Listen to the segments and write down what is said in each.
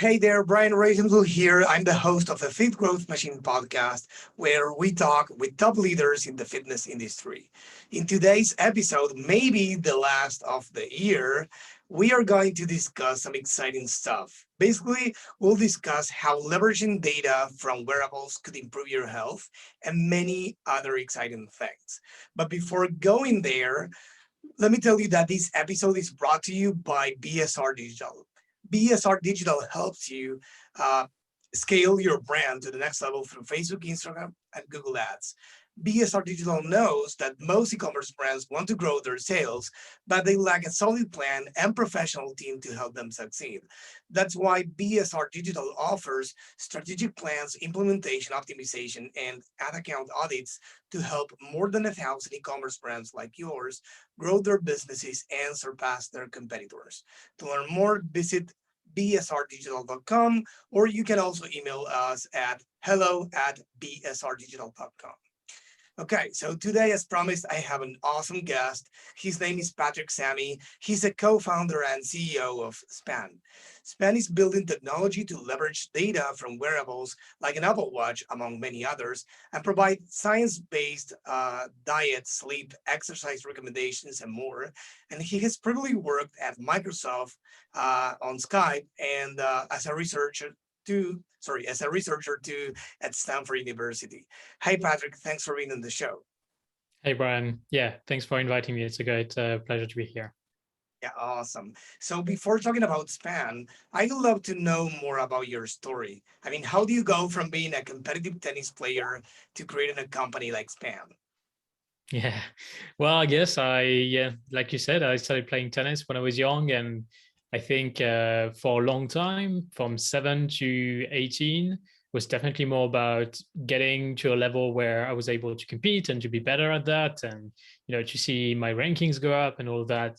Hey there, Brian Roisentul here. I'm the host of the Fit Growth Machine podcast, where we talk with top leaders in the fitness industry. In today's episode, maybe the last of the year, we are going to discuss some exciting stuff. Basically, we'll discuss how leveraging data from wearables could improve your health and many other exciting things. But before going there, let me tell you that this episode is brought to you by BSR Digital. BSR Digital helps you uh, scale your brand to the next level through Facebook, Instagram, and Google Ads. BSR Digital knows that most e-commerce brands want to grow their sales, but they lack a solid plan and professional team to help them succeed. That's why BSR Digital offers strategic plans, implementation, optimization, and ad account audits to help more than 1,000 e-commerce brands like yours grow their businesses and surpass their competitors. To learn more, visit bsrdigital.com, or you can also email us at hello@bsrdigital.com. Okay, so today, as promised, I have an awesome guest. His name is Patrick Samy. He's a co-founder and CEO of Span. Span is building technology to leverage data from wearables like an Apple Watch, among many others, and provide science-based diet, sleep, exercise recommendations, and more. And he has previously worked at Microsoft on Skype and as a researcher too at Stanford University. Hi, Patrick. Thanks for being on the show. Hey, Brian. Yeah, thanks for inviting me. It's a great pleasure to be here. Yeah, awesome. So before talking about Span, I'd love to know more about your story. I mean, how do you go from being a competitive tennis player to creating a company like Span? Yeah. Well, I guess like you said, I started playing tennis when I was young. And I think for a long time, from 7 to 18, was definitely more about getting to a level where I was able to compete and to be better at that. And, to see my rankings go up and all that.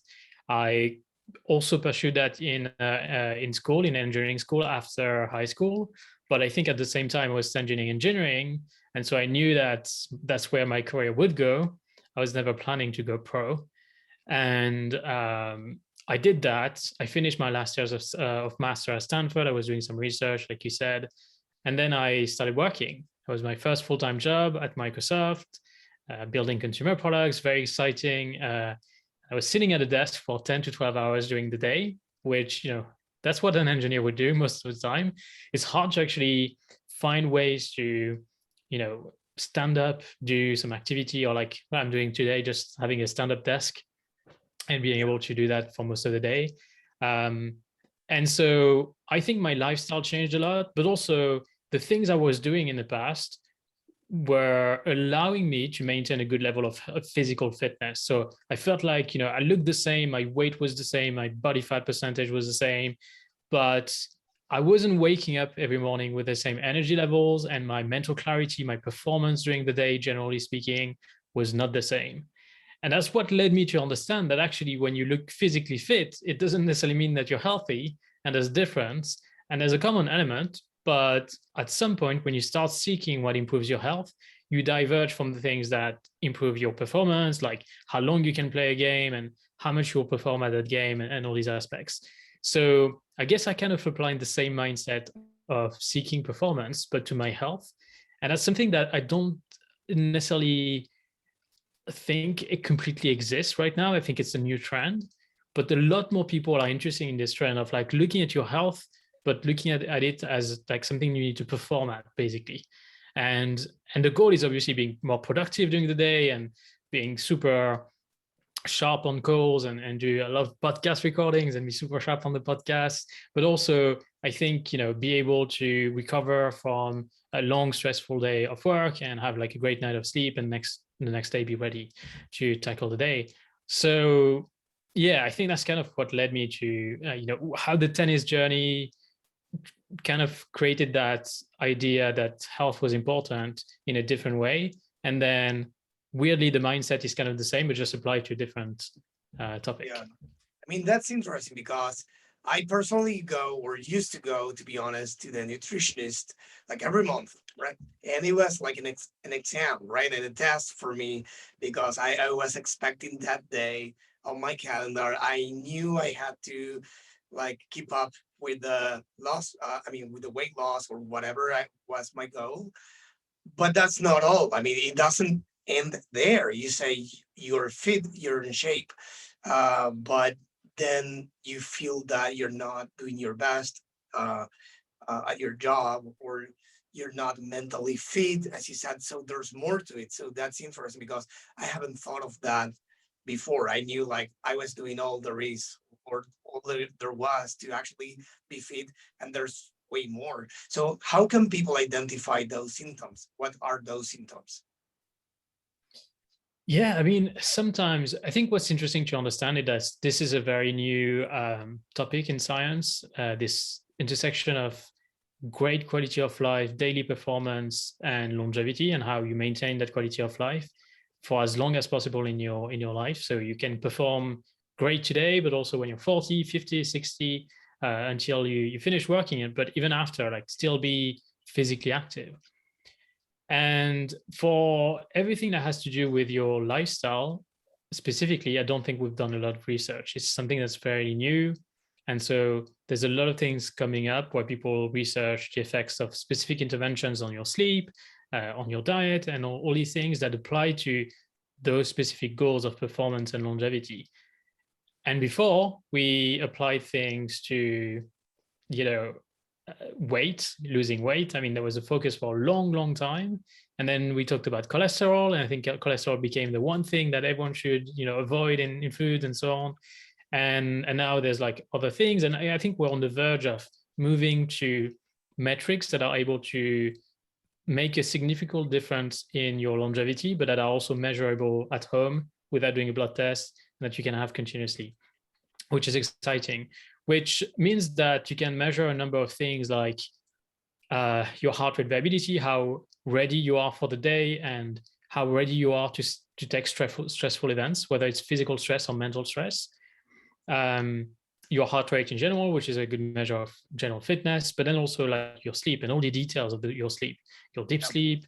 I also pursued that in school, in engineering school after high school. But I think at the same time, I was studying engineering. And so I knew that that's where my career would go. I was never planning to go pro. And I did that. I finished my last years of master at Stanford. I was doing some research, like you said. And then I started working. It was my first full-time job at Microsoft, building consumer products, very exciting. I was sitting at a desk for 10 to 12 hours during the day, which, that's what an engineer would do most of the time. It's hard to actually find ways to, stand up, do some activity, or like what I'm doing today, just having a stand-up desk and being able to do that for most of the day. And so I think my lifestyle changed a lot, but also the things I was doing in the past were allowing me to maintain a good level of physical fitness. So I felt like, I looked the same, my weight was the same, my body fat percentage was the same, but I wasn't waking up every morning with the same energy levels, and my mental clarity, my performance during the day, generally speaking, was not the same. And that's what led me to understand that actually, when you look physically fit, it doesn't necessarily mean that you're healthy, and there's a difference. And there's a common element, but at some point, when you start seeking what improves your health, you diverge from the things that improve your performance, like how long you can play a game and how much you'll perform at that game, and all these aspects. So I guess I kind of applying the same mindset of seeking performance, but to my health. And that's something that I don't necessarily think it completely exists right now. I think it's a new trend, but a lot more people are interested in this trend of like looking at your health, but looking at it as like something you need to perform at, basically. And the goal is obviously being more productive during the day and being super sharp on calls, and do a lot of podcast recordings and be super sharp on the podcast. But also, I think, be able to recover from a long, stressful day of work and have like a great night of sleep, and the next day be ready to tackle the day. So yeah, I think that's kind of what led me to, how the tennis journey kind of created that idea that health was important in a different way. And then weirdly, the mindset is kind of the same, but just applied to a different topic. Yeah, I mean, that's interesting because I personally go, or used to go, to be honest, to the nutritionist like every month, right? And it was like an exam, right? And a test for me because I was expecting that day on my calendar. I knew I had to like keep up with the loss, with the weight loss or whatever was my goal. But that's not all. I mean, it doesn't end there. You say you're fit, you're in shape, but then you feel that you're not doing your best uh, at your job, or you're not mentally fit, as you said. So there's more to it. So that's interesting because I haven't thought of that before. I knew like I was doing all there is, or all there was to actually be fit, and there's way more. So how can people identify those symptoms? What are those symptoms? Yeah, I mean, sometimes I think what's interesting to understand is that this is a very new topic in science, this intersection of great quality of life, daily performance, and longevity, and how you maintain that quality of life for as long as possible in your life. So you can perform great today, but also when you're 40, 50, 60, until you finish working it, but even after, like still be physically active. And for everything that has to do with your lifestyle, specifically, I don't think we've done a lot of research. It's something that's fairly new. And so there's a lot of things coming up where people research the effects of specific interventions on your sleep, on your diet, and all these things that apply to those specific goals of performance and longevity. And before, we applied things to, you know, weight, losing weight. I mean, there was a focus for a long, long time. And then we talked about cholesterol. And I think cholesterol became the one thing that everyone should, avoid in food and so on. And now there's like other things. And I think we're on the verge of moving to metrics that are able to make a significant difference in your longevity, but that are also measurable at home without doing a blood test, and that you can have continuously, which is exciting, which means that you can measure a number of things like your heart rate variability, how ready you are for the day, and how ready you are to take stressful events, whether it's physical stress or mental stress. Um, your heart rate in general, which is a good measure of general fitness, but then also like your sleep and all the details of your sleep, your deep Yep. sleep,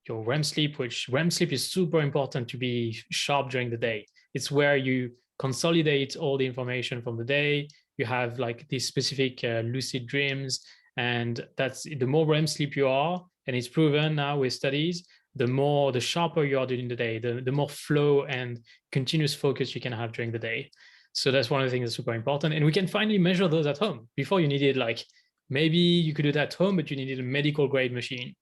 your REM sleep, which REM sleep is super important to be sharp during the day. It's where you consolidate all the information from the day. You have like these specific lucid dreams, and that's the more REM sleep you are, and it's proven now with studies, the sharper you are during the day, the more flow and continuous focus you can have during the day. So that's one of the things that's super important. And we can finally measure those at home. Before you needed like, maybe you could do that at home, but you needed a medical grade machine.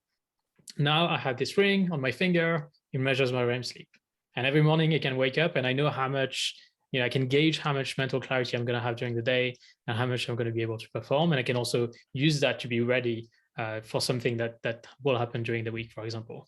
Now I have this ring on my finger, it measures my REM sleep. And every morning I can wake up and I know how much, I can gauge how much mental clarity I'm going to have during the day and how much I'm going to be able to perform. And I can also use that to be ready for something that will happen during the week, for example.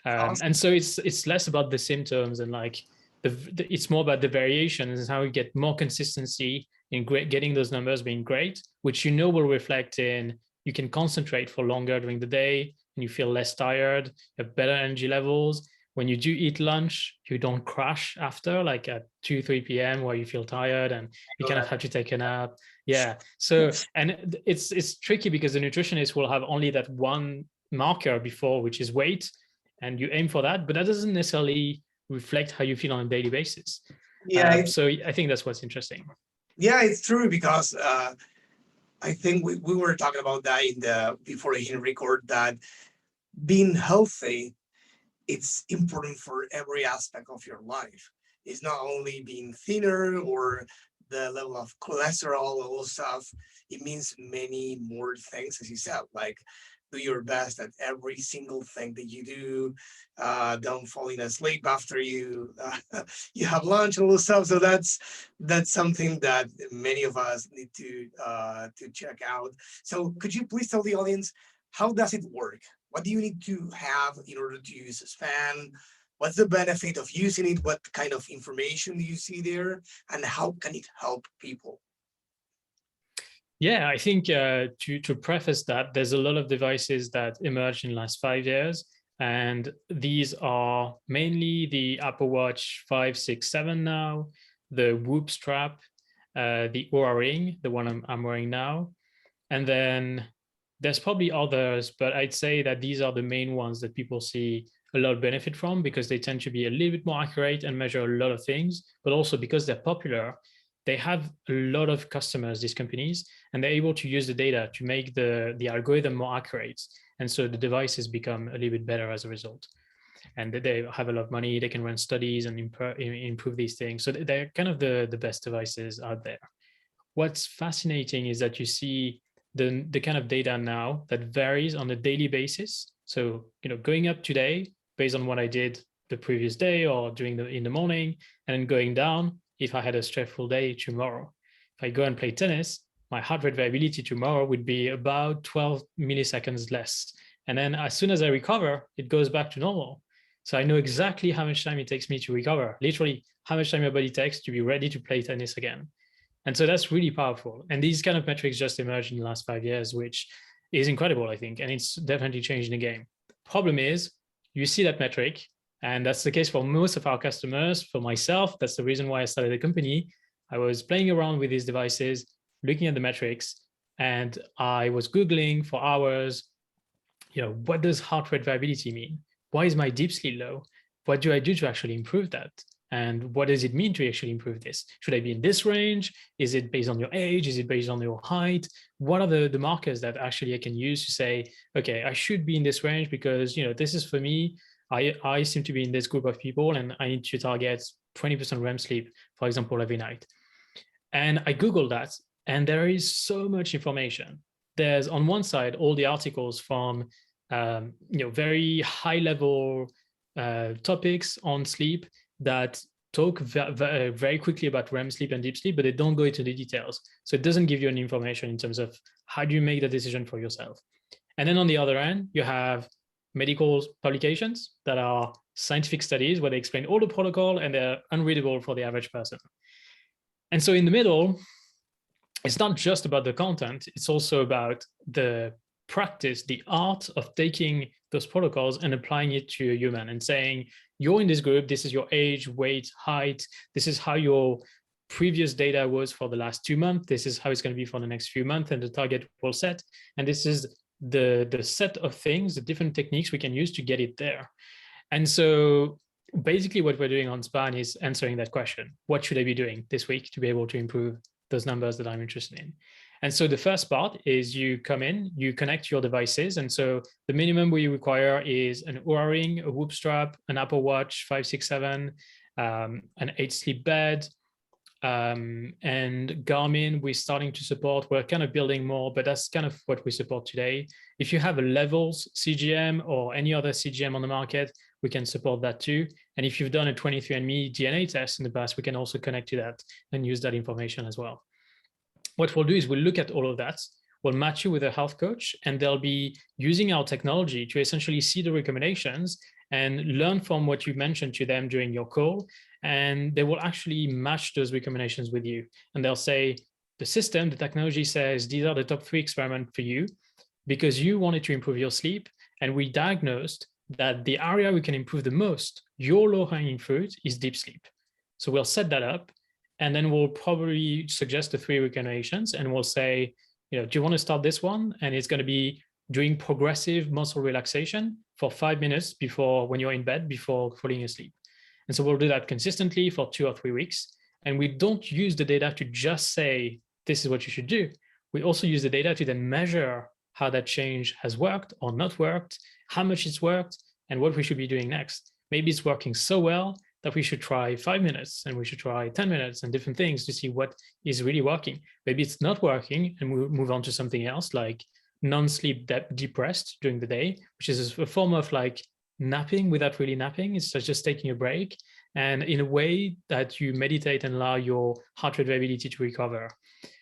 Awesome. And so it's less about the symptoms and like it's more about the variations and how you get more consistency in getting those numbers being great, which will reflect in you can concentrate for longer during the day and you feel less tired, you have better energy levels. When you do eat lunch, you don't crash after, like at 2, 3 p.m. where you feel tired and you kind of have to take a nap. Yeah. So, and it's tricky because the nutritionist will have only that one marker before, which is weight, and you aim for that, but that doesn't necessarily reflect how you feel on a daily basis. Yeah, So I think that's what's interesting. yeah, it's true because I think we were talking about that in the before I hit record, that being healthy, it's important for every aspect of your life. It's not only being thinner or the level of cholesterol, all stuff. It means many more things, as you said, like do your best at every single thing that you do. Don't fall asleep after you have lunch and all this stuff. So that's something that many of us need to check out. So could you please tell the audience, how does it work? What do you need to have in order to use a span? What's the benefit of using it? What kind of information do you see there? And how can it help people? Yeah, I think to preface that, there's a lot of devices that emerged in the last 5 years. And these are mainly the Apple Watch 5, 6, 7 now, the Whoop strap, the Oura ring, the one I'm wearing now. And then there's probably others, but I'd say that these are the main ones that people see a lot of benefit from because they tend to be a little bit more accurate and measure a lot of things, but also because they're popular, they have a lot of customers, these companies, and they're able to use the data to make the algorithm more accurate. And so the devices become a little bit better as a result. And they have a lot of money, they can run studies and improve these things. So they're kind of the best devices out there. What's fascinating is that you see the kind of data now that varies on a daily basis. So, going up today based on what I did the previous day or in the morning, and then going down if I had a stressful day tomorrow. If I go and play tennis, my heart rate variability tomorrow would be about 12 milliseconds less. And then as soon as I recover, it goes back to normal. So I know exactly how much time it takes me to recover, literally how much time your body takes to be ready to play tennis again. And so that's really powerful. And these kind of metrics just emerged in the last 5 years, which is incredible, I think. And it's definitely changing the game. Problem is, you see that metric, and that's the case for most of our customers. For myself, that's the reason why I started the company. I was playing around with these devices, looking at the metrics, and I was Googling for hours, what does heart rate variability mean? Why is my deep sleep low? What do I do to actually improve that? And what does it mean to actually improve this? Should I be in this range? Is it based on your age? Is it based on your height? What are the markers that actually I can use to say, okay, I should be in this range because, this is for me. I seem to be in this group of people and I need to target 20% REM sleep, for example, every night. And I Googled that, and there is so much information. There's on one side, all the articles from, very high level topics on sleep that talk very quickly about REM sleep and deep sleep, but they don't go into the details. So it doesn't give you any information in terms of how do you make the decision for yourself. And then on the other end, you have medical publications that are scientific studies where they explain all the protocol and they're unreadable for the average person. And so in the middle, it's not just about the content, it's also about the practice, the art of taking those protocols and applying it to a human and saying, you're in this group, this is your age, weight, height, this is how your previous data was for the last 2 months, this is how it's going to be for the next few months, and the target will set. And this is the set of things, the different techniques we can use to get it there. And so basically what we're doing on Span is answering that question. What should I be doing this week to be able to improve those numbers that I'm interested in? And so the first part is you come in, you connect your devices. And so the minimum we require is an Oura ring, a Whoop strap, an Apple Watch 567, an 8 sleep bed, and Garmin, we're starting to support. We're kind of building more, but that's kind of what we support today. If you have a Levels CGM or any other CGM on the market, we can support that too. And if you've done a 23andMe DNA test in the past, we can also connect to that and use that information as well. What we'll do is we'll look at all of that. We'll match you with a health coach, and they'll be using our technology to essentially see the recommendations and learn from what you mentioned to them during your call. And they will actually match those recommendations with you. And they'll say, the system, the technology says, these are the top 3 experiments for you because you wanted to improve your sleep. And we diagnosed that the area we can improve the most, your low-hanging fruit, is deep sleep. So we'll set that up, and then we'll probably suggest the 3 recommendations, and we'll say, do you want to start this one? And it's going to be doing progressive muscle relaxation for 5 minutes before, when you're in bed, before falling asleep. And so we'll do that consistently for 2 or 3 weeks. And we don't use the data to just say, this is what you should do. We also use the data to then measure how that change has worked or not worked, how much it's worked, and what we should be doing next. Maybe it's working so well that we should try 5 minutes and we should try 10 minutes and different things to see what is really working. Maybe it's not working and we'll move on to something else like non-sleep deep rest during the day, which is a form of like napping without really napping. It's just taking a break and in a way that you meditate and allow your heart rate variability to recover.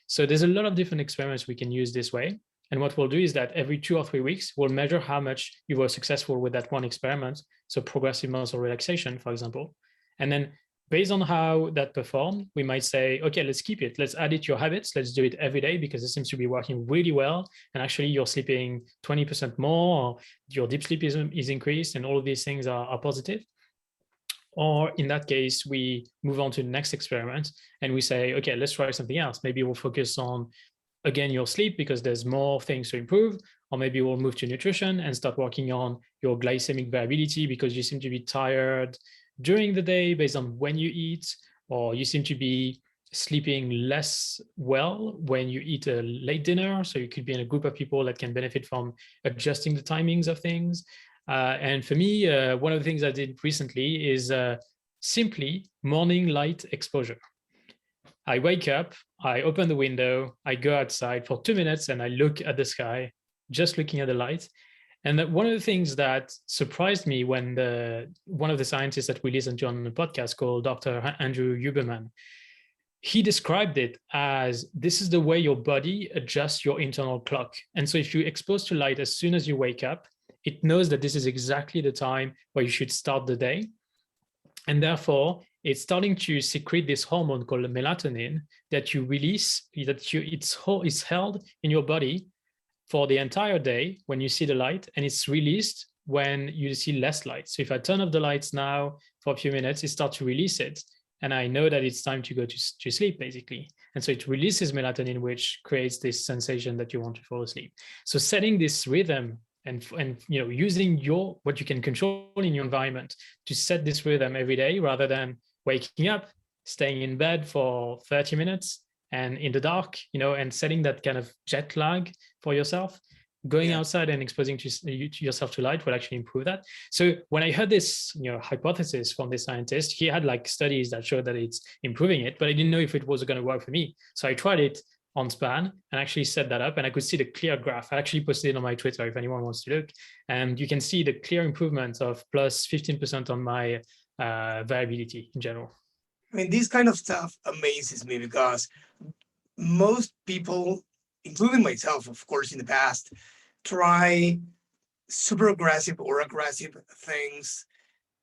So there's a lot of different experiments we can use this way. And what we'll do is that every 2 or 3 weeks, we'll measure how much you were successful with that one experiment. So progressive muscle relaxation, for example. And then based on how that performed, we might say, okay, let's keep it. Let's add it to your habits. Let's do it every day because it seems to be working really well. And actually you're sleeping 20% more, or your deep sleep is increased, and all of these things are positive. Or in that case, we move on to the next experiment and we say, okay, let's try something else. Maybe we'll focus on, again, your sleep because there's more things to improve. Or maybe we'll move to nutrition and start working on your glycemic variability because you seem to be tired during the day based on when you eat, or you seem to be sleeping less well when you eat a late dinner. So you could be in a group of people that can benefit from adjusting the timings of things. And for me, one of the things I did recently is simply morning light exposure. I wake up, I open the window, I go outside for 2 minutes and I look at the sky, just looking at the light. And one of the things that surprised me when one of the scientists that we listened to on the podcast called Dr. Andrew Huberman, he described it as this is the way your body adjusts your internal clock. And so if you're exposed to light as soon as you wake up, it knows that this is exactly the time where you should start the day. And therefore, it's starting to secrete this hormone called melatonin that you release, it's held in your body for the entire day when you see the light, and it's released when you see less light. So if I turn off the lights now for a few minutes, it starts to release it. And I know that it's time to go to sleep, basically. And so it releases melatonin, which creates this sensation that you want to fall asleep. So setting this rhythm and using what you can control in your environment to set this rhythm every day, rather than waking up, staying in bed for 30 minutes and in the dark, and setting that kind of jet lag for yourself. Going outside and exposing yourself to light will actually improve that. So when I heard this hypothesis from this scientist, he had like studies that showed that it's improving it, but I didn't know if it was going to work for me. So I tried it on Span and actually set that up, and I could see the clear graph. I actually posted it on my Twitter if anyone wants to look, and you can see the clear improvement of plus 15% on my variability in general. I mean, this kind of stuff amazes me because most people, including myself, of course, in the past, try super aggressive or aggressive things,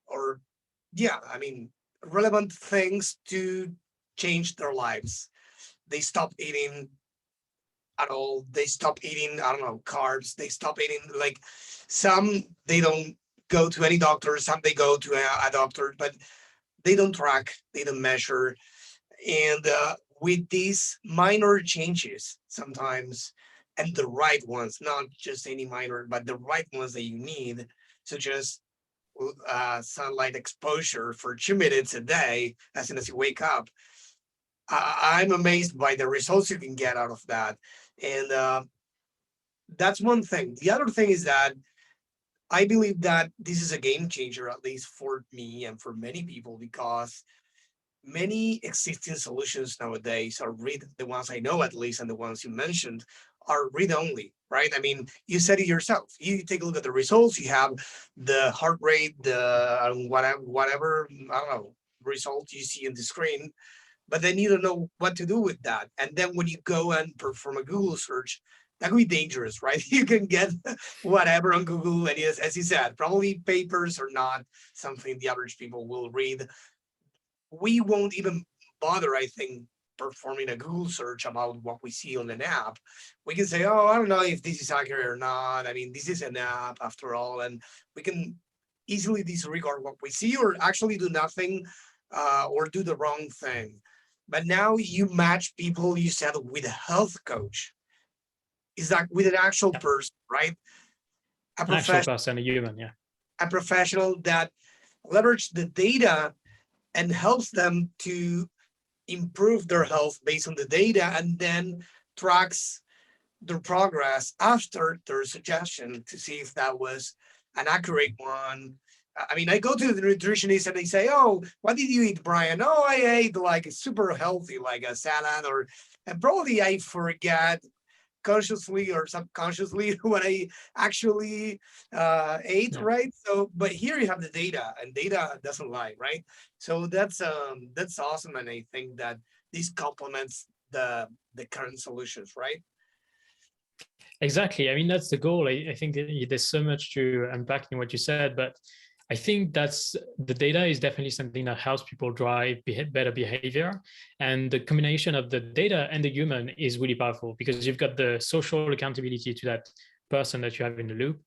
or relevant things to change their lives. They stop eating at all. They stop eating, I don't know, carbs. They stop eating, like, some, they don't go to any doctor. Some they go to a doctor, but they don't track, they don't measure. And with these minor changes, sometimes, and the right ones, not just any minor, but the right ones that you need, such as sunlight exposure for 2 minutes a day as soon as you wake up. I'm amazed by the results you can get out of that. And that's one thing. The other thing is that I believe that this is a game changer, at least for me and for many people, because many existing solutions nowadays are the ones I know at least, and the ones you mentioned are read only, right? I mean, you said it yourself. You take a look at the results, you have the heart rate, the whatever, I don't know, result you see on the screen, but then you don't know what to do with that. And then when you go and perform a Google search, that could be dangerous, right? You can get whatever on Google, and yes, as you said, probably papers are not something the average people will read. We won't even bother, I think, performing a Google search about what we see on an app. We can say, oh, I don't know if this is accurate or not. I mean, this is an app after all, and we can easily disregard what we see, or actually do nothing, or do the wrong thing. But now you match people, you said, with a health coach. Is that with an actual person, right? An actual person, a human, yeah. A professional that leverage the data and helps them to improve their health based on the data, and then tracks their progress after their suggestion to see if that was an accurate one. I mean, I go to the nutritionist and they say, oh, what did you eat, Brian? Oh, I ate like super healthy, like a salad, and probably I forget consciously or subconsciously what I actually ate, right? So, but here you have the data, and data doesn't lie, right? So that's awesome, and I think that this complements the current solutions, right? Exactly. I mean, that's the goal. I think there's so much to unpack in what you said, but I think that's the data is definitely something that helps people drive better behavior. And the combination of the data and the human is really powerful, because you've got the social accountability to that person that you have in the loop,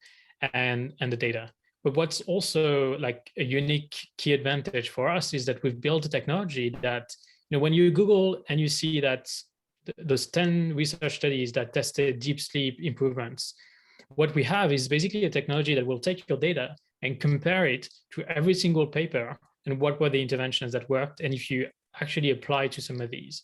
and the data. But what's also like a unique key advantage for us is that we've built a technology that, when you Google and you see that those 10 research studies that tested deep sleep improvements, what we have is basically a technology that will take your data and compare it to every single paper and what were the interventions that worked, and if you actually apply to some of these.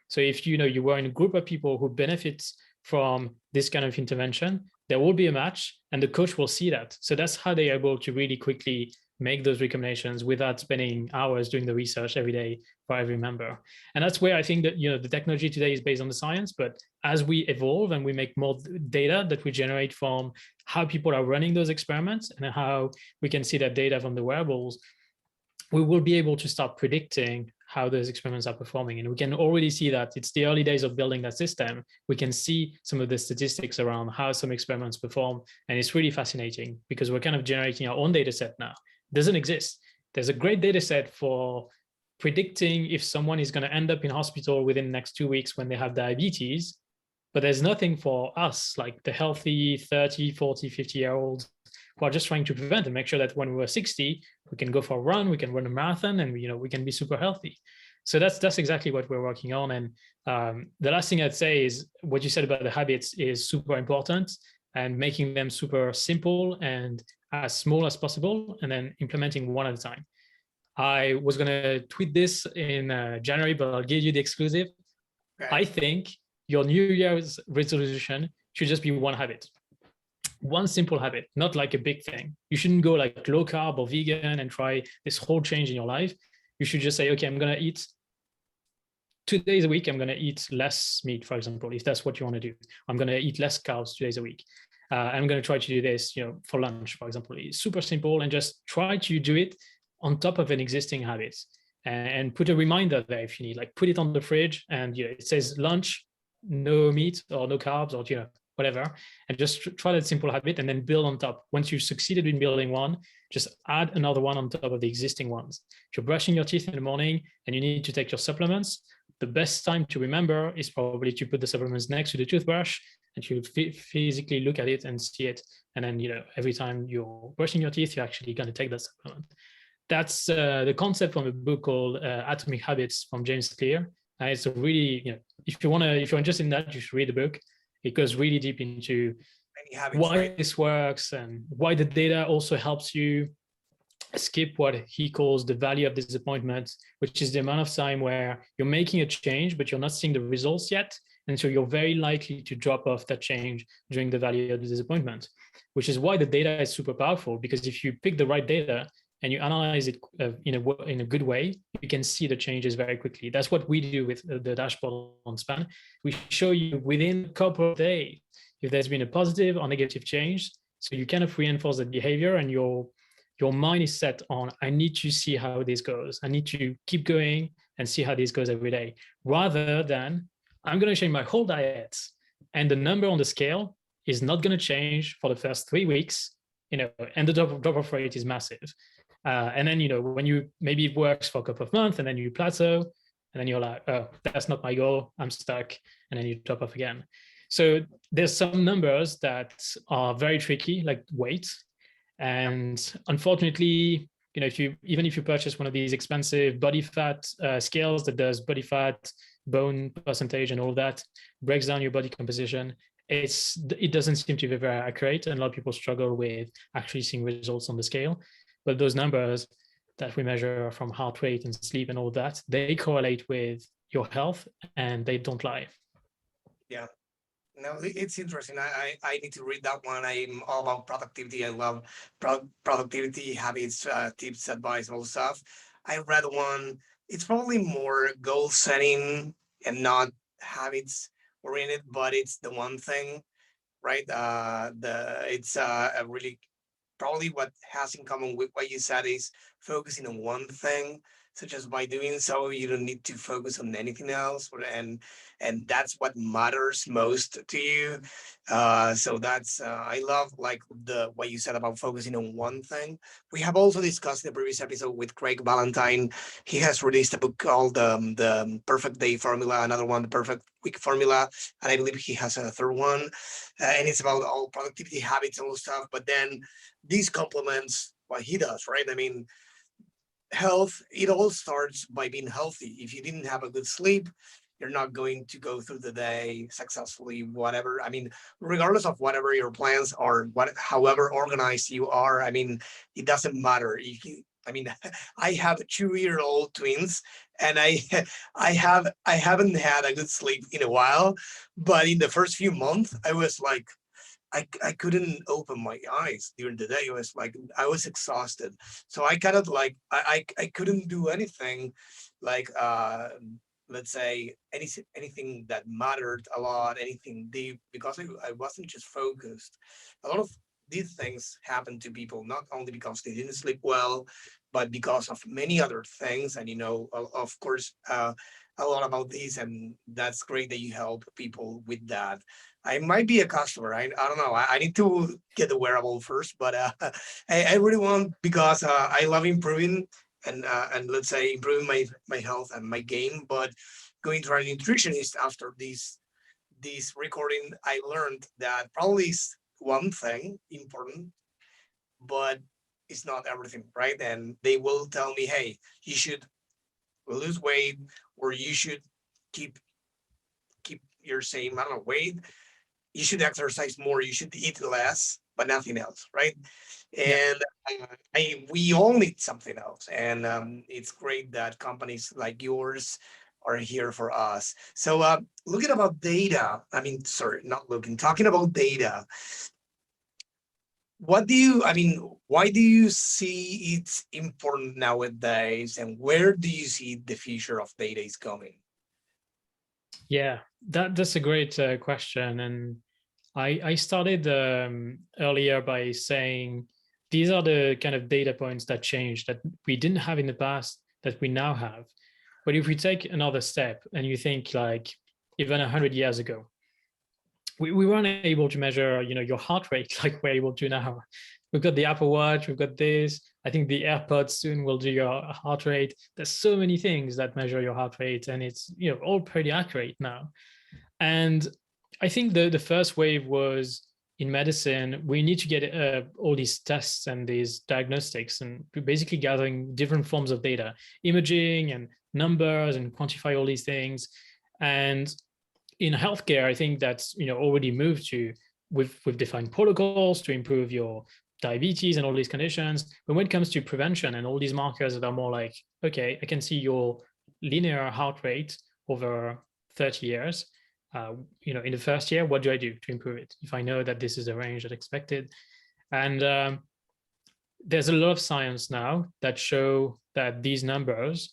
So if you were in a group of people who benefits from this kind of intervention, there will be a match and the coach will see that. So that's how they're able to really quickly make those recommendations without spending hours doing the research every day for every member. And that's where I think that the technology today is based on the science, but as we evolve and we make more data that we generate from how people are running those experiments and how we can see that data from the wearables, we will be able to start predicting how those experiments are performing. And we can already see that it's the early days of building that system. We can see some of the statistics around how some experiments perform. And it's really fascinating because we're kind of generating our own data set now. It doesn't exist. There's a great data set for predicting if someone is going to end up in hospital within the next 2 weeks when they have diabetes, but there's nothing for us, like the healthy 30, 40, 50-year-olds who are just trying to prevent and make sure that when we're 60, we can go for a run, we can run a marathon, and we can be super healthy. So that's exactly what we're working on. And the last thing I'd say is what you said about the habits is super important, and making them super simple and as small as possible, and then implementing one at a time. I was going to tweet this in January, but I'll give you the exclusive. Okay. I think your New Year's resolution should just be one habit. One simple habit, not like a big thing. You shouldn't go like low carb or vegan and try this whole change in your life. You should just say, okay, I'm going to eat 2 days a week. I'm going to eat less meat, for example, if that's what you want to do. I'm going to eat less carbs 2 days a week. I'm going to try to do this, for lunch, for example. It's super simple, and just try to do it on top of an existing habit, and put a reminder there if you need, like put it on the fridge and it says lunch, no meat or no carbs, or whatever, and just try that simple habit and then build on top. Once you've succeeded in building one, just add another one on top of the existing ones. If you're brushing your teeth in the morning and you need to take your supplements, the best time to remember is probably to put the supplements next to the toothbrush, and you physically look at it and see it. And then, every time you're brushing your teeth, you're actually going to take that supplement. That's the concept from a book called Atomic Habits from James Clear. And it's a really, if you're interested in that, you should read the book. It goes really deep into why this works and why the data also helps you skip what he calls the valley of disappointment, which is the amount of time where you're making a change, but you're not seeing the results yet. And so you're very likely to drop off that change during the valley of the disappointment, which is why the data is super powerful, because if you pick the right data and you analyze it in a good way, you can see the changes very quickly. That's what we do with the dashboard on Span. We show you within a couple of days if there's been a positive or negative change. So you kind of reinforce that behavior, and your mind is set on, I need to see how this goes. I need to keep going and see how this goes every day, rather than I'm going to change my whole diet and the number on the scale is not going to change for the first 3 weeks, and the drop-off rate is massive. And then, when maybe it works for a couple of months and then you plateau, and then you're like, oh, that's not my goal, I'm stuck. And then you drop off again. So there's some numbers that are very tricky, like weight. And unfortunately, if you purchase one of these expensive body fat scales that does body fat, bone percentage, and all that, breaks down your body composition, it doesn't seem to be very accurate, and a lot of people struggle with actually seeing results on the scale. But those numbers that we measure from heart rate and sleep and all that, they correlate with your health, and they don't lie. Yeah. No, it's interesting. I need to read that one. I'm all about productivity. I love productivity habits, tips, advice, all stuff. I read one. It's probably more goal setting and not habits oriented, but it's the one thing, right? It's a really probably what has in common with what you said is focusing on one thing. So just by doing so, you don't need to focus on anything else, and that's what matters most to you. So that's I love like the what you said about focusing on one thing. We have also discussed in the previous episode with Craig Valentine. He has released a book called the Perfect Day Formula, another one, the Perfect Week Formula, and I believe he has a third one, and it's about all productivity habits and all stuff. But then these complements what he does, right? I mean, health, it all starts by being healthy. If you didn't have a good sleep, you're not going to go through the day successfully, whatever. I mean, regardless of whatever your plans are, however organized you are, I mean, it doesn't matter. I mean, I have 2-year-old twins, and I haven't had a good sleep in a while. But in the first few months, I was like, I couldn't open my eyes during the day. It was like I was exhausted. So I kind of like I couldn't do anything like let's say anything that mattered a lot, anything deep, because I wasn't just focused. A lot of these things happen to people not only because they didn't sleep well, but because of many other things. And of course, a lot about this, and that's great that you help people with that. I might be a customer. I don't know. I need to get the wearable first, but I really want, because I love improving and let's say improving my health and my game. But going to a nutritionist after this recording, I learned that probably is one thing important, but it's not everything, right? And they will tell me, hey, you should lose weight, or you should keep keep your same, I don't know, weight. You should exercise more, you should eat less, but nothing else, right? Yeah. And we all need something else. And it's great that companies like yours are here for us. So looking about data, I mean, sorry, not looking, talking about data, why do you see it's important nowadays, and where do you see the future of data is going? Yeah, that's a great question. And I started earlier by saying these are the kind of data points that changed that we didn't have in the past that we now have. But if we take another step and you think like even 100 years ago, we weren't able to measure, your heart rate like we're able to now. We've got the Apple Watch, we've got this. I think the AirPods soon will do your heart rate. There's so many things that measure your heart rate, and it's all pretty accurate now. And I think the first wave was in medicine. We need to get all these tests and these diagnostics, and basically gathering different forms of data, imaging and numbers, and quantify all these things. And in healthcare, I think that's already moved to we've defined protocols to improve your diabetes and all these conditions. But when it comes to prevention and all these markers that are more like, okay, I can see your linear heart rate over 30 years. In the first year, what do I do to improve it? If I know that this is the range that's expected. And there's a lot of science now that show that these numbers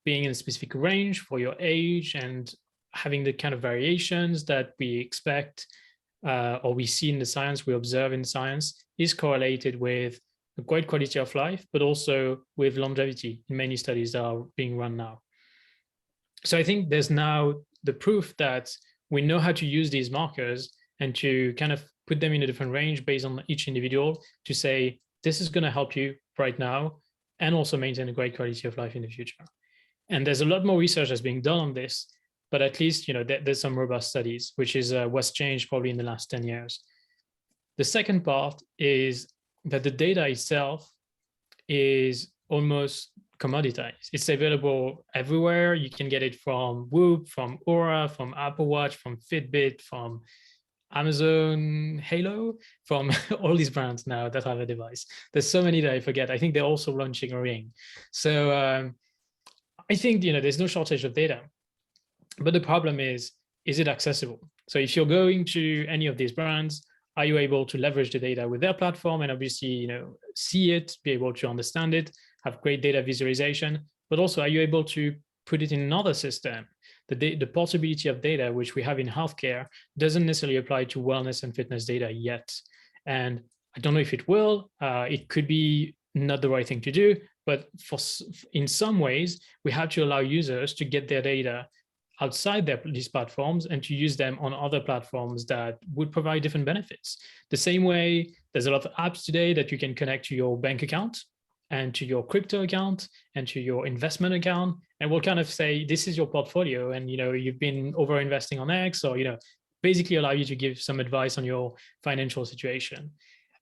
being in a specific range for your age and having the kind of variations that we expect or we see in the science, we observe in science, is correlated with a great quality of life, but also with longevity in many studies that are being run now. So I think there's now the proof that we know how to use these markers and to kind of put them in a different range based on each individual to say, this is going to help you right now and also maintain a great quality of life in the future. And there's a lot more research that's being done on this, but at least there's some robust studies, which is what's changed probably in the last 10 years. The second part is that the data itself is almost commoditized. It's available everywhere. You can get it from Whoop, from Oura, from Apple Watch, from Fitbit, from Amazon Halo, from all these brands now that have a device. There's so many that I forget. I think they're also launching a ring. So I think there's no shortage of data. But the problem is it accessible? So if you're going to any of these brands, are you able to leverage the data with their platform and obviously, see it, be able to understand it, have great data visualization, but also are you able to put it in another system? The portability of data, which we have in healthcare, doesn't necessarily apply to wellness and fitness data yet. And I don't know if it will. It could be not the right thing to do, but in some ways, we have to allow users to get their data outside these platforms and to use them on other platforms that would provide different benefits. The same way, there's a lot of apps today that you can connect to your bank account and to your crypto account and to your investment account, and we'll kind of say, this is your portfolio, and you've been over investing on X, or basically allow you to give some advice on your financial situation.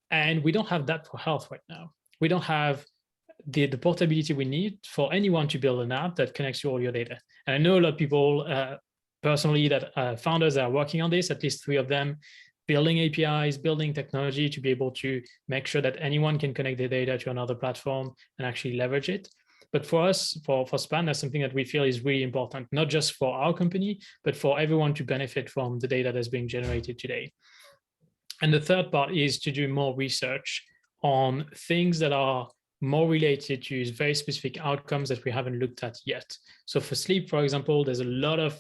And we don't have that for health right now. We don't have the portability we need for anyone to build an app that connects to all your data. And I know a lot of people personally that founders that are working on this, at least 3 of them, building APIs, building technology to be able to make sure that anyone can connect their data to another platform and actually leverage it. But for us, for Span, that's something that we feel is really important, not just for our company, but for everyone to benefit from the data that's being generated today. And the third part is to do more research on things that are more related to very specific outcomes that we haven't looked at yet. So for sleep, for example, there's a lot of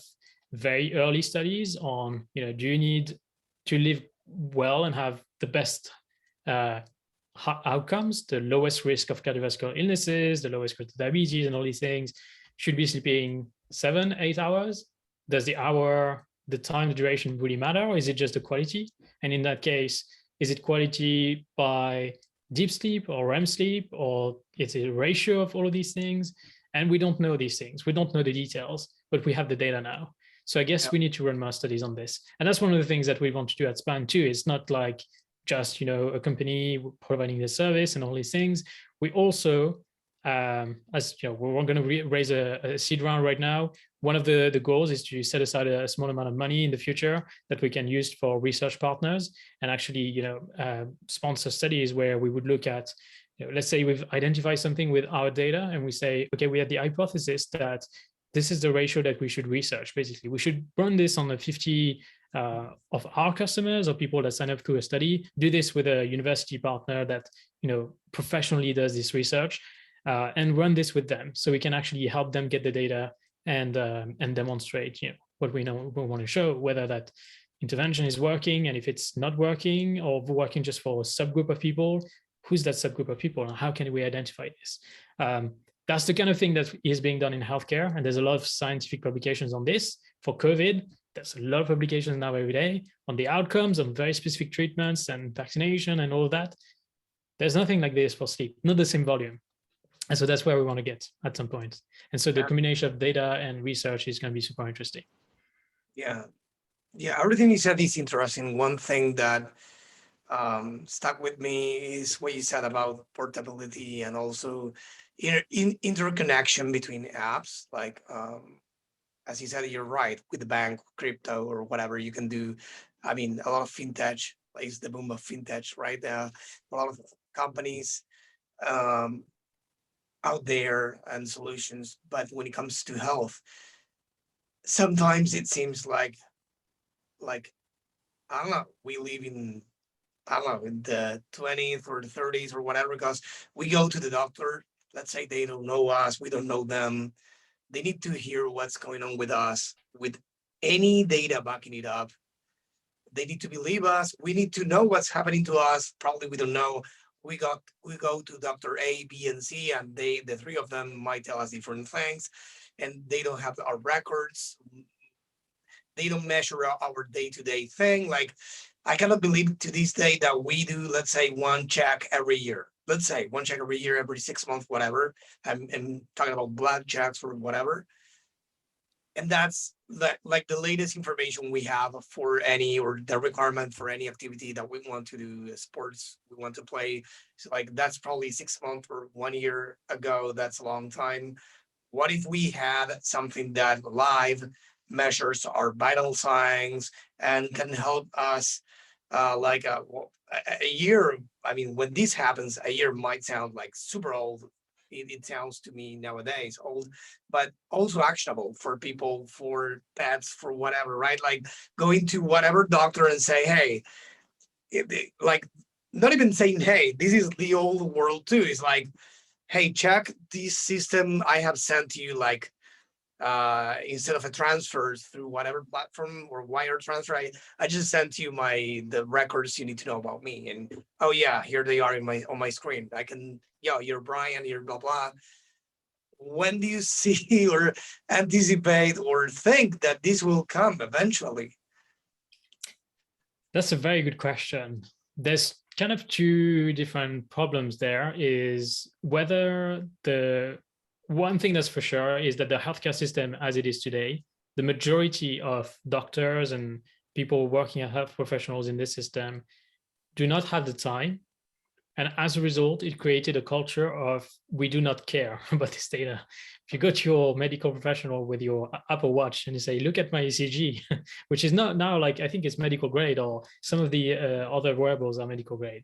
very early studies on, do you need to live well and have the best outcomes, the lowest risk of cardiovascular illnesses, the lowest risk of diabetes, and all these things? Should be sleeping 7-8 hours? Does the time, the duration really matter, or is it just the quality? And in that case, is it quality by deep sleep or REM sleep, or it's a ratio of all of these things? And we don't know these things. We don't know the details, but we have the data now. So I guess we need to run more studies on this. And that's one of the things that we want to do at Span too. It's not like just, a company providing the service and all these things. We also, as you know, we're going to raise a seed round right now. One of the goals is to set aside a small amount of money in the future that we can use for research partners and actually, sponsor studies where we would look at, let's say we've identified something with our data and we say, okay, we have the hypothesis that this is the ratio that we should research. Basically, we should run this on the 50 of our customers or people that sign up to a study, do this with a university partner that, professionally does this research, and run this with them. So we can actually help them get the data and demonstrate, what we want to show, whether that intervention is working, and if it's not working or working just for a subgroup of people, who's that subgroup of people and how can we identify this? That's the kind of thing that is being done in healthcare. And there's a lot of scientific publications on this. For COVID, there's a lot of publications now every day on the outcomes of very specific treatments and vaccination and all of that. There's nothing like this for sleep, not the same volume. And so that's where we want to get at some point. And so the combination of data and research is going to be super interesting. Yeah. Everything you said is interesting. One thing that stuck with me is what you said about portability and also interconnection between apps. Like, as you said, you're right, with the bank, crypto, or whatever you can do. I mean, a lot of fintech, is the boom of fintech, right? A lot of companies out there and solutions. But when it comes to health, sometimes it seems like I don't know, we live in, I don't know, in the 20s or the 30s or whatever, because we go to the doctor, let's say they don't know us, we don't know them. They need to hear what's going on with us, with any data backing it up. They need to believe us. We need to know what's happening to us. Probably we don't know. We go to Dr. A, B, and C, and the three of them might tell us different things, and they don't have our records. They don't measure our day-to-day thing. Like, I cannot believe to this day that we do, let's say, one check every year. Let's say one check every year, every 6 months, whatever. I'm talking about blood checks or whatever. And that's like the latest information we have for any, or the requirement for any activity that we want to do, sports we want to play. So like, that's probably 6 months or 1 year ago. That's a long time. What if we had something that live measures our vital signs and can help us like a year? I mean, when this happens, a year might sound like super old. It sounds to me nowadays old, but also actionable for people, for pets, for whatever, right? Like going to whatever doctor and say, hey, like not even saying, hey, this is the old world too. It's like, hey, check this system I have sent to you, like instead of a transfer through whatever platform or wire transfer, I just sent you the records you need to know about me. And oh yeah, here they are on my screen. I can, you're Brian, you're blah blah. When do you see or anticipate or think that this will come eventually? That's a very good question. There's kind of two different problems there. Is whether the one thing that's for sure is that the healthcare system as it is today, the majority of doctors and people working as health professionals in this system do not have the time And as a result, it created a culture of we do not care about this data. If you go to your medical professional with your Apple Watch and you say, look at my ECG, which is not now like, I think it's medical grade, or some of the other wearables are medical grade.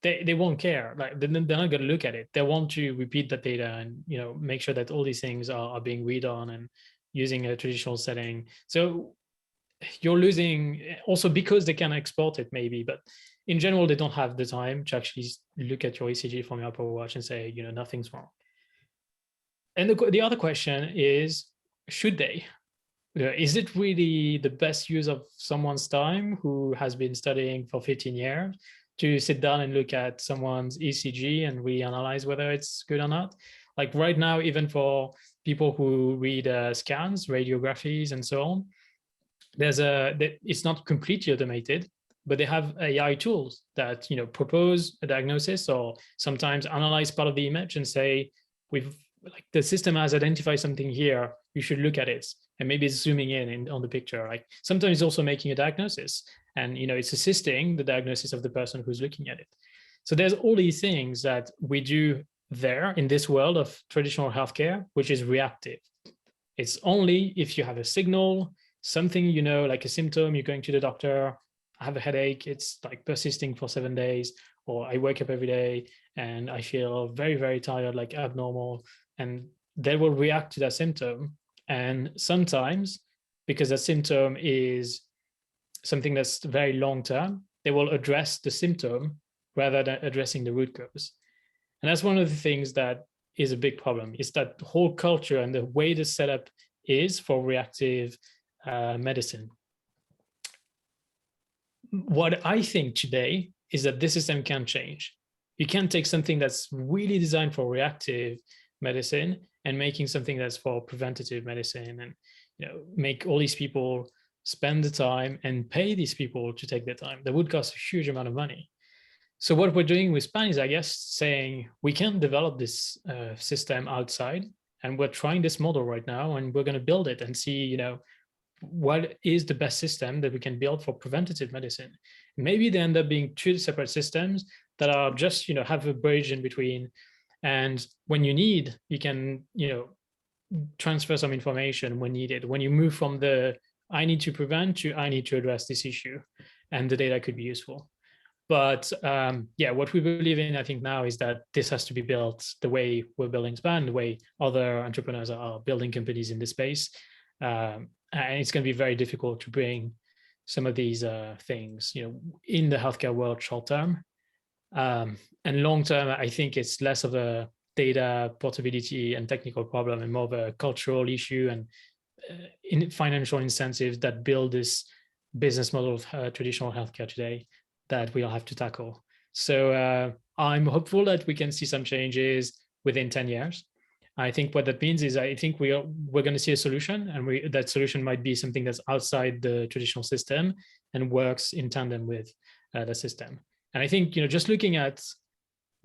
They won't care. Like they're not going to look at it. They want to repeat the data and make sure that all these things are being read on and using a traditional setting. So you're losing also because they can export it maybe, but in general, they don't have the time to actually look at your ECG from your Apple Watch and say, nothing's wrong. And the other question is, should they? Is it really the best use of someone's time who has been studying for 15 years to sit down and look at someone's ECG and really analyze whether it's good or not? Like right now, even for people who read scans, radiographies, and so on, it's not completely automated, but they have AI tools that propose a diagnosis or sometimes analyze part of the image and say, the system has identified something here, you should look at it, and maybe it's zooming in on the picture. Like sometimes it's also making a diagnosis, and it's assisting the diagnosis of the person who's looking at it. So there's all these things that we do there in this world of traditional healthcare, which is reactive. It's only if you have a signal, something, like a symptom, you're going to the doctor, I have a headache, it's like persisting for 7 days, or I wake up every day and I feel very, very tired, like abnormal, and they will react to that symptom. And sometimes, because that symptom is something that's very long term, they will address the symptom rather than addressing the root cause. And that's one of the things that is a big problem, is that the whole culture and the way the setup is for reactive medicine. What I think today is that this system can change. You can take something that's really designed for reactive medicine and making something that's for preventative medicine, and make all these people spend the time and pay these people to take their time. That would cost a huge amount of money. So what we're doing with Span is, I guess, saying we can develop this system outside, and we're trying this model right now, and we're going to build it and see, what is the best system that we can build for preventative medicine. Maybe they end up being two separate systems that are just, have a bridge in between. And when you need, you can, transfer some information when needed. When you move from the I need to prevent to I need to address this issue, and the data could be useful. But what we believe in, I think now, is that this has to be built the way we're building Span, the way other entrepreneurs are building companies in this space. And it's going to be very difficult to bring some of these things, in the healthcare world short term. And long term, I think it's less of a data portability and technical problem and more of a cultural issue and in financial incentives that build this business model of traditional healthcare today that we'll have to tackle. So I'm hopeful that we can see some changes within 10 years. I think what that means is I think we're going to see a solution, and that solution might be something that's outside the traditional system and works in tandem with the system. And I think, just looking at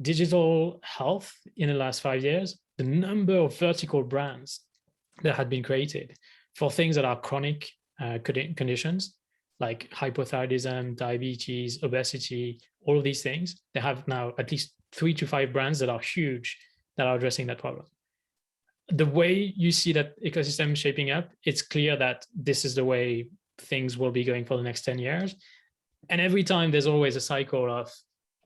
digital health in the last 5 years, the number of vertical brands that had been created for things that are chronic conditions like hypothyroidism, diabetes, obesity, all of these things, they have now at least 3 to 5 brands that are huge that are addressing that problem. The way you see that ecosystem shaping up, it's clear that this is the way things will be going for the next 10 years. And every time there's always a cycle of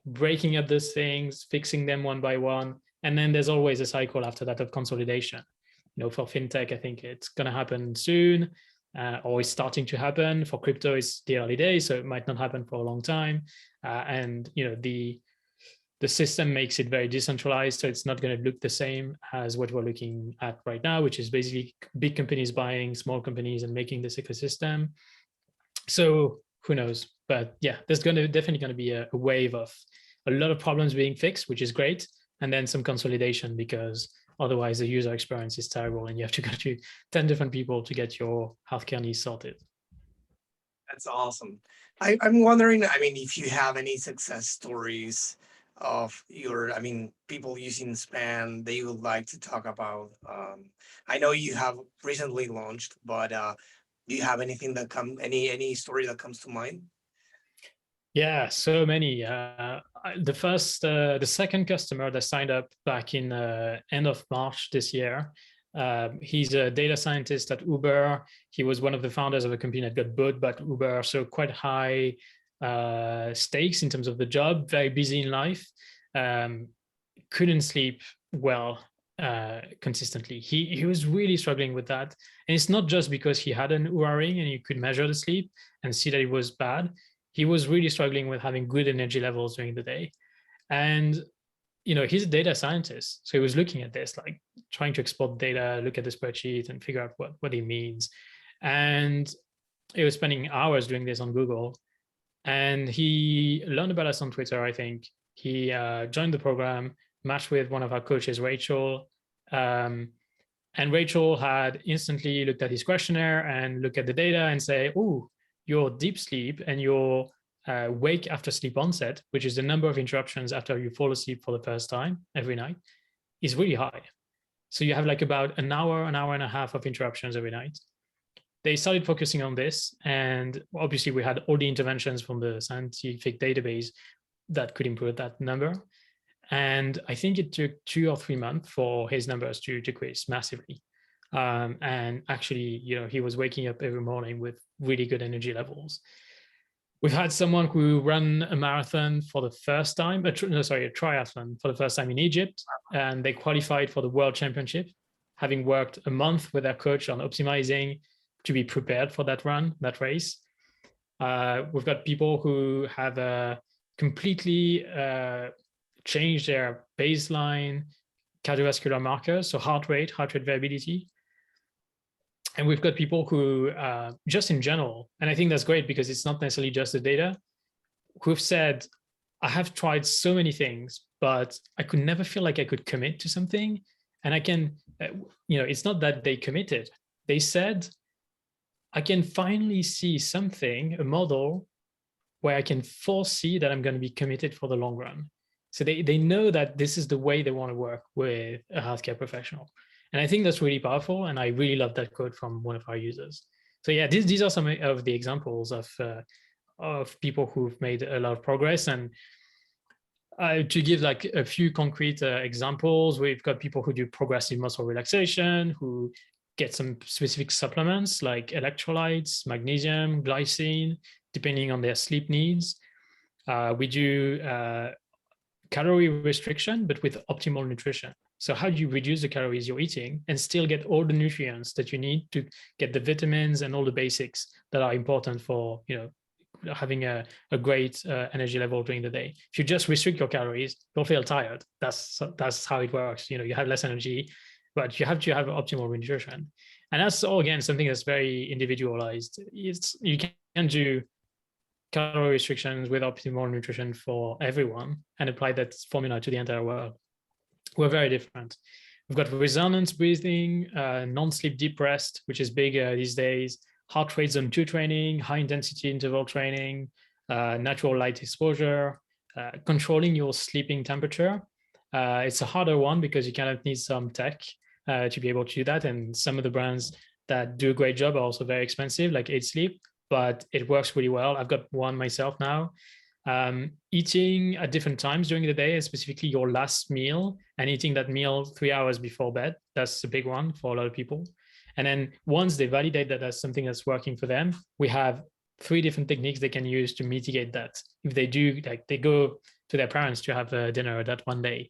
breaking up those things, fixing them one by one. And then there's always a cycle after that of consolidation. For fintech, I think it's going to happen soon, or it's starting to happen. For crypto, it's the early days, so it might not happen for a long time. And the system makes it very decentralized, so it's not going to look the same as what we're looking at right now, which is basically big companies buying small companies and making this ecosystem. So who knows? But yeah, there's definitely going to be a wave of a lot of problems being fixed, which is great, and then some consolidation, because otherwise the user experience is terrible and you have to go to 10 different people to get your healthcare needs sorted. That's awesome. I'm wondering, if you have any success stories of people using Span that you would like to talk about. I know you have recently launched, but do you have anything any story that comes to mind? Yeah, so many. the second customer that signed up back in end of March this year. He's a data scientist at Uber. He was one of the founders of a company that got bought by Uber, so quite high stakes in terms of the job, very busy in life, couldn't sleep well consistently. He was really struggling with that. And it's not just because he had an Oura ring and you could measure the sleep and see that it was bad. He was really struggling with having good energy levels during the day. And he's a data scientist, so he was looking at this, like trying to export data, look at the spreadsheet and figure out what it means. And he was spending hours doing this on Google. And he learned about us on Twitter, I think. He joined the program, matched with one of our coaches, Rachel. And Rachel had instantly looked at his questionnaire and looked at the data and say, oh, your deep sleep and your wake after sleep onset, which is the number of interruptions after you fall asleep for the first time every night, is really high. So you have like about an hour and a half of interruptions every night. They started focusing on this, and obviously we had all the interventions from the scientific database that could improve that number. And I think it took 2 or 3 months for his numbers to decrease massively. And actually, he was waking up every morning with really good energy levels. We've had someone who ran a marathon for the first time, a triathlon for the first time in Egypt, and they qualified for the World Championship, having worked a month with their coach on optimizing to be prepared for that race. We've got people who have completely changed their baseline cardiovascular markers, so heart rate variability. And we've got people who just in general, and I think that's great because it's not necessarily just the data, who've said, I have tried so many things, but I could never feel like I could commit to something. And I can, it's not that they committed. They said, I can finally see something, a model, where I can foresee that I'm going to be committed for the long run. So they know that this is the way they want to work with a healthcare professional. And I think that's really powerful. And I really love that quote from one of our users. So yeah, these are some of the examples of people who've made a lot of progress. And to give like a few concrete examples, we've got people who do progressive muscle relaxation, who get some specific supplements like electrolytes, magnesium, glycine, depending on their sleep needs. We do calorie restriction, but with optimal nutrition. So how do you reduce the calories you're eating and still get all the nutrients that you need to get the vitamins and all the basics that are important for, having a great energy level during the day. If you just restrict your calories, you'll feel tired. That's how it works. You have less energy, but you have to have optimal nutrition. And that's all, again, something that's very individualized. You can do calorie restrictions with optimal nutrition for everyone and apply that formula to the entire world. We're very different. We've got resonance breathing, non-sleep deep rest, which is big these days, heart rate zone 2 training, high intensity interval training, natural light exposure, controlling your sleeping temperature. It's a harder one because you kind of need some tech to be able to do that. And some of the brands that do a great job are also very expensive, like 8 Sleep, but it works really well. I've got one myself now. Eating at different times during the day, specifically your last meal, and eating that meal 3 hours before bed. That's a big one for a lot of people. And then once they validate that that's something that's working for them, we have 3 different techniques they can use to mitigate that. If they do, like they go to their parents to have dinner that one day,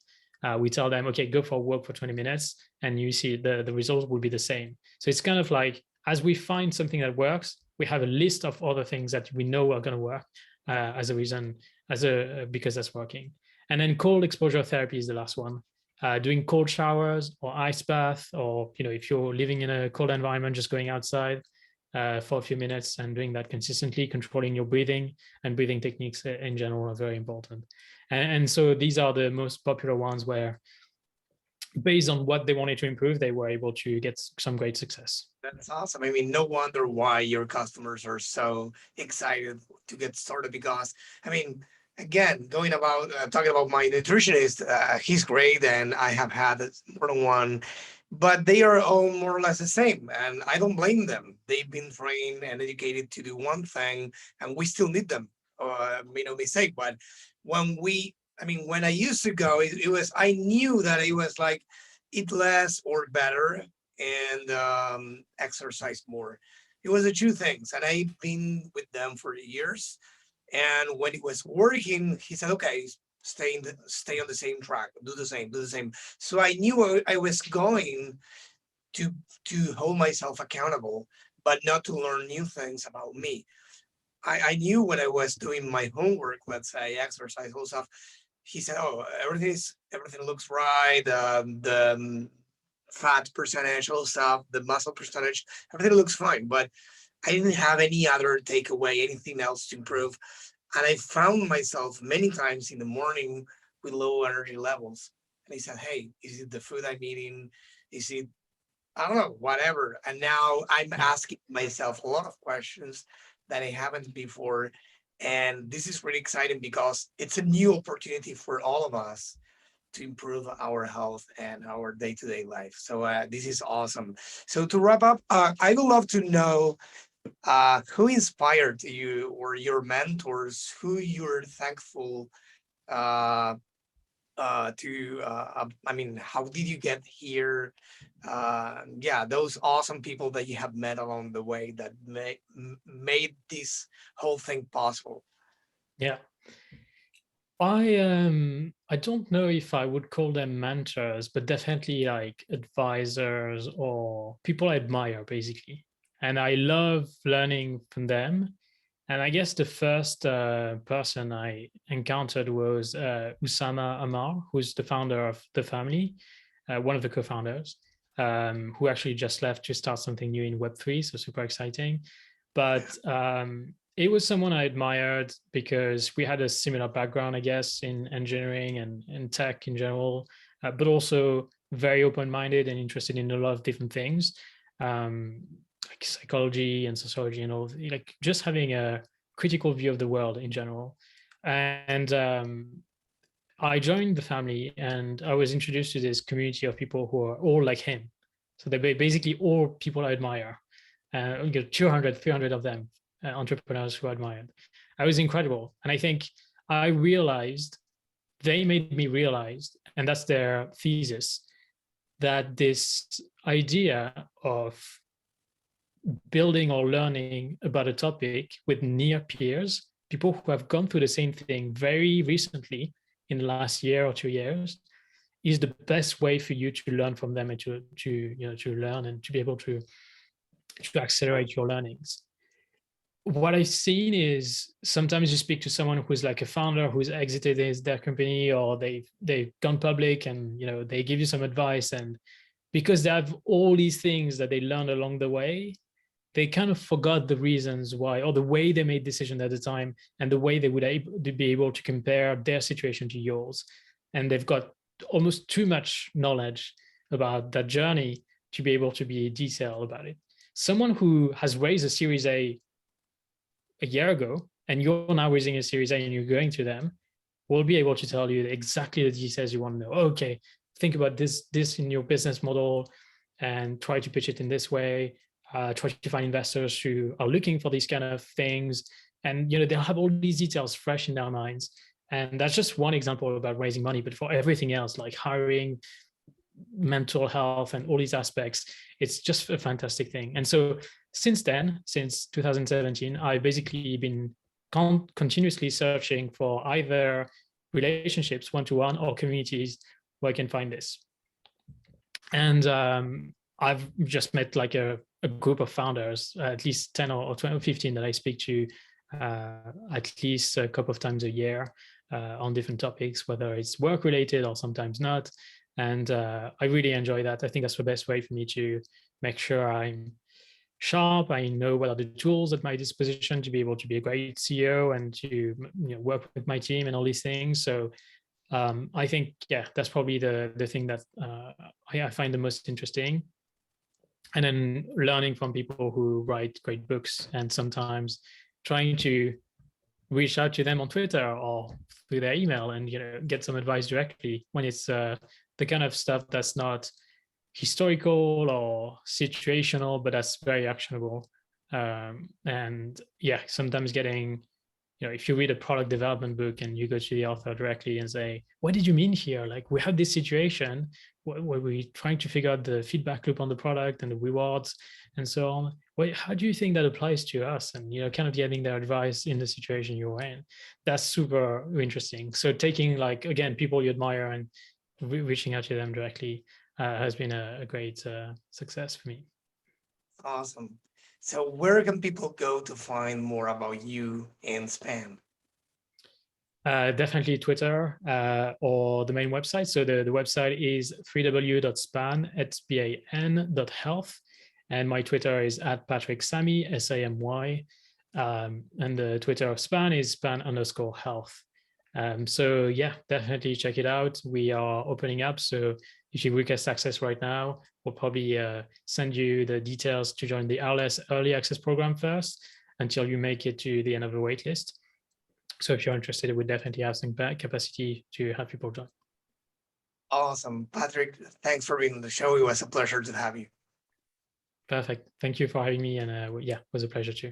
we tell them, okay, go for a walk for 20 minutes and you see the results will be the same. So it's kind of like, as we find something that works, we have a list of other things that we know are going to work as a reason, because that's working. And then cold exposure therapy is the last one. Doing cold showers or ice bath, or if you're living in a cold environment, just going outside for a few minutes and doing that consistently, controlling your breathing and breathing techniques in general are very important. And so these are the most popular ones where, based on what they wanted to improve, they were able to get some great success. That's awesome. I mean, no wonder why your customers are so excited to get started, because, I mean, again, talking about my nutritionist, he's great, and I have had more than one, but they are all more or less the same, and I don't blame them. They've been trained and educated to do one thing, and we still need them. Made no mistake, but when we I mean, when I used to go, it was, I knew that it was like eat less or better and exercise more. It was the two things. And I've been with them for years. And when it was working, he said, okay, stay on the same track, do the same. So I knew I was going to hold myself accountable, but not to learn new things about me. I knew when I was doing my homework, let's say exercise, whole stuff. He said, "Oh, everything looks right. The fat percentage, all stuff, the muscle percentage, everything looks fine." But I didn't have any other takeaway, anything else to improve. And I found myself many times in the morning with low energy levels. And he said, "Hey, is it the food I'm eating? Is it, I don't know, whatever." And now I'm Yeah. asking myself a lot of questions that I haven't before. And this is really exciting because it's a new opportunity for all of us to improve our health and our day-to-day life. So this is awesome. So to wrap up, I would love to know who inspired you or your mentors, who you're thankful uh, I mean, how did you get here? Yeah, those awesome people that you have met along the way that made this whole thing possible. Yeah. I don't know if I would call them mentors, but definitely like advisors or people I admire basically. And I love learning from them. And I guess the first person I encountered was Usama Amar, who's the founder of the family, one of the co-founders, who actually just left to start something new in Web3. So super exciting. Yeah. But it was someone I admired because we had a similar background, I guess, in engineering and tech in general, but also very open-minded and interested in a lot of different things, like psychology and sociology and all, like just having a critical view of the world in general. And I joined the family and I was introduced to this community of people who are all like him. So they're basically all people I admire. 200, 300 of them, entrepreneurs who I admired. It was incredible. And I think I realized, they made me realize, and that's their thesis, that this idea of building or learning about a topic with near peers, people who have gone through the same thing very recently in the last year or 2 years, is the best way for you to learn from them and to learn and to be able to accelerate your learnings. What I've seen is sometimes you speak to someone who's like a founder who's exited their company, or they've gone public, and they give you some advice, and because they have all these things that they learned along the way, they kind of forgot the reasons why, or the way they made decisions at the time, and the way they would be able to compare their situation to yours. And they've got almost too much knowledge about that journey to be able to be detailed about it. Someone who has raised a Series a year ago, and you're now raising a Series A and you're going to them, will be able to tell you exactly the details you want to know. Okay, think about this in your business model and try to pitch it in this way. Try to find investors who are looking for these kind of things, and they'll have all these details fresh in their minds. And that's just one example about raising money, but for everything else, like hiring, mental health, and all these aspects, it's just a fantastic thing. And so since then, since 2017, I've basically been continuously searching for either relationships, one-to-one, or communities where I can find this. And I've just met like a group of founders, at least 10 or 20 or 15 that I speak to at least a couple of times a year on different topics, whether it's work related or sometimes not. And I really enjoy that. I think that's the best way for me to make sure I'm sharp. I know what are the tools at my disposition to be able to be a great CEO and to work with my team and all these things. So I think, yeah, that's probably the thing that I find the most interesting. And then learning from people who write great books, and sometimes trying to reach out to them on Twitter or through their email and get some advice directly when it's the kind of stuff that's not historical or situational, but that's very actionable. And yeah, sometimes getting if you read a product development book and you go to the author directly and say, what did you mean here? Like, we have this situation where we're trying to figure out the feedback loop on the product and the rewards and so on. How do you think that applies to us? And, kind of getting their advice in the situation you're in. That's super interesting. So taking, like, again, people you admire and reaching out to them directly has been a great success for me. Awesome. So where can people go to find more about you and Span? Definitely Twitter or the main website. So the website is www.span.health. And my Twitter is at Patrick Samy, Samy. And the Twitter of Span is span_health. So yeah, definitely check it out. We are opening up. So if you request access right now, we'll probably send you the details to join the early access program first until you make it to the end of the waitlist. So if you're interested, we definitely have some capacity to have people join. Awesome. Patrick, thanks for being on the show. It was a pleasure to have you. Perfect. Thank you for having me. And yeah, it was a pleasure too.